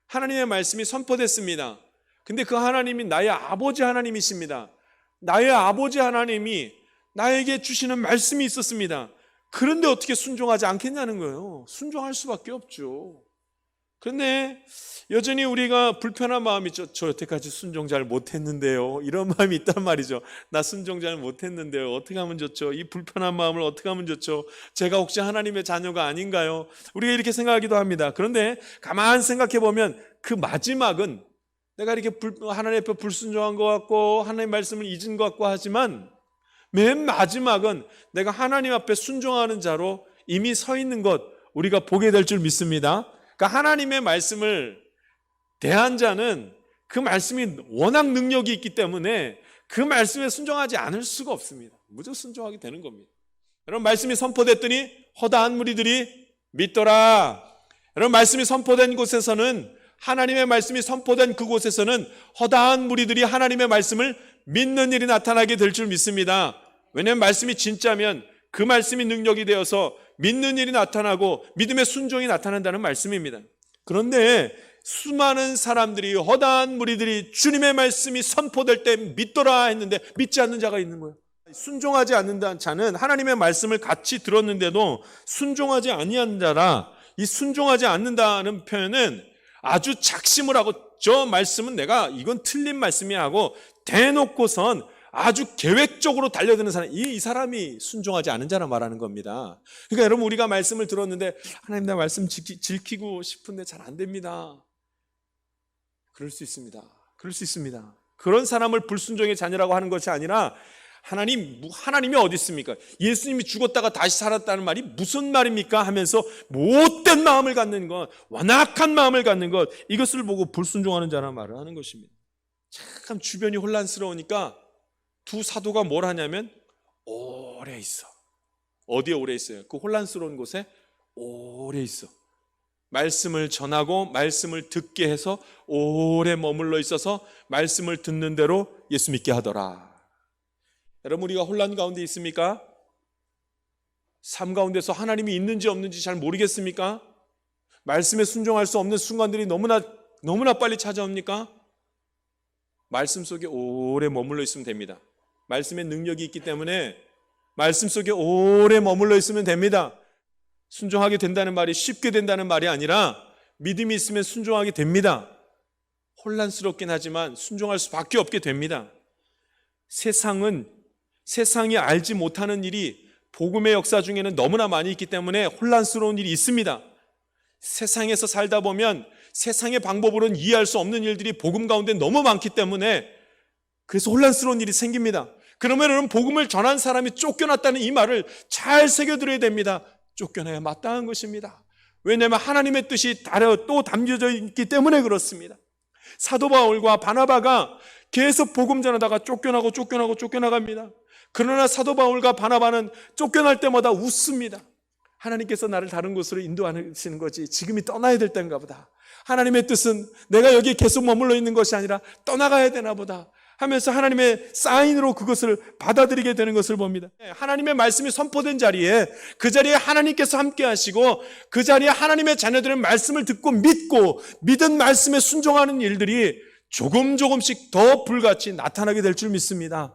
하나님의 말씀이 선포됐습니다. 근데 그 하나님이 나의 아버지 하나님이십니다. 나의 아버지 하나님이 나에게 주시는 말씀이 있었습니다. 그런데 어떻게 순종하지 않겠냐는 거예요. 순종할 수밖에 없죠. 그런데 여전히 우리가 불편한 마음이 있죠. 저 여태까지 순종 잘 못했는데요. 이런 마음이 있단 말이죠. 나 순종 잘 못했는데요. 어떻게 하면 좋죠? 이 불편한 마음을 어떻게 하면 좋죠? 제가 혹시 하나님의 자녀가 아닌가요? 우리가 이렇게 생각하기도 합니다. 그런데 가만 생각해 보면 그 마지막은 내가 이렇게 하나님 앞에 불순종한 것 같고 하나님의 말씀을 잊은 것 같고 하지만 맨 마지막은 내가 하나님 앞에 순종하는 자로 이미 서 있는 것 우리가 보게 될 줄 믿습니다. 그러니까 하나님의 말씀을 대한 자는 그 말씀이 워낙 능력이 있기 때문에 그 말씀에 순종하지 않을 수가 없습니다. 무조건 순종하게 되는 겁니다. 여러분, 말씀이 선포됐더니 허다한 무리들이 믿더라. 여러분, 말씀이 선포된 곳에서는, 하나님의 말씀이 선포된 그곳에서는 허다한 무리들이 하나님의 말씀을 믿는 일이 나타나게 될 줄 믿습니다. 왜냐하면 말씀이 진짜면 그 말씀이 능력이 되어서 믿는 일이 나타나고 믿음의 순종이 나타난다는 말씀입니다. 그런데 수많은 사람들이, 허다한 무리들이 주님의 말씀이 선포될 때 믿더라 했는데 믿지 않는 자가 있는 거예요. 순종하지 않는다는 자는 하나님의 말씀을 같이 들었는데도 순종하지 아니한 자라, 이 순종하지 않는다는 표현은 아주 작심을 하고 저 말씀은 내가 이건 틀린 말씀이야 하고 대놓고선 아주 계획적으로 달려드는 사람, 이 사람이 순종하지 않은 자라 말하는 겁니다. 그러니까 여러분, 우리가 말씀을 들었는데 하나님 나 말씀 지키고 싶은데 잘 안 됩니다. 그럴 수 있습니다. 그럴 수 있습니다. 그런 사람을 불순종의 자녀라고 하는 것이 아니라 하나님이 어디 있습니까? 예수님이 죽었다가 다시 살았다는 말이 무슨 말입니까? 하면서 못된 마음을 갖는 것, 완악한 마음을 갖는 것, 이것을 보고 불순종하는 자라 말을 하는 것입니다. 참 주변이 혼란스러우니까 두 사도가 뭘 하냐면 오래 있어. 어디에 오래 있어요? 그 혼란스러운 곳에 오래 있어. 말씀을 전하고 말씀을 듣게 해서 오래 머물러 있어서 말씀을 듣는 대로 예수 믿게 하더라. 여러분, 우리가 혼란 가운데 있습니까? 삶 가운데서 하나님이 있는지 없는지 잘 모르겠습니까? 말씀에 순종할 수 없는 순간들이 너무나 빨리 찾아옵니까? 말씀 속에 오래 머물러 있으면 됩니다. 말씀의 능력이 있기 때문에 말씀 속에 오래 머물러 있으면 됩니다. 순종하게 된다는 말이 쉽게 된다는 말이 아니라 믿음이 있으면 순종하게 됩니다. 혼란스럽긴 하지만 순종할 수밖에 없게 됩니다. 세상이 알지 못하는 일이 복음의 역사 중에는 너무나 많이 있기 때문에 혼란스러운 일이 있습니다. 세상에서 살다 보면 세상의 방법으로는 이해할 수 없는 일들이 복음 가운데 너무 많기 때문에 그래서 혼란스러운 일이 생깁니다. 그러면 여러분, 복음을 전한 사람이 쫓겨났다는 이 말을 잘 새겨들어야 됩니다. 쫓겨나야 마땅한 것입니다. 왜냐하면 하나님의 뜻이 또 담겨져 있기 때문에 그렇습니다. 사도 바울과 바나바가 계속 복음 전하다가 쫓겨나갑니다. 그러나 사도 바울과 바나바는 쫓겨날 때마다 웃습니다. 하나님께서 나를 다른 곳으로 인도하시는 거지, 지금이 떠나야 될 때인가 보다. 하나님의 뜻은 내가 여기 계속 머물러 있는 것이 아니라 떠나가야 되나 보다 하면서 하나님의 사인으로 그것을 받아들이게 되는 것을 봅니다. 하나님의 말씀이 선포된 자리에, 그 자리에 하나님께서 함께 하시고 그 자리에 하나님의 자녀들의 말씀을 듣고 믿고 믿은 말씀에 순종하는 일들이 조금씩 더 불같이 나타나게 될 줄 믿습니다.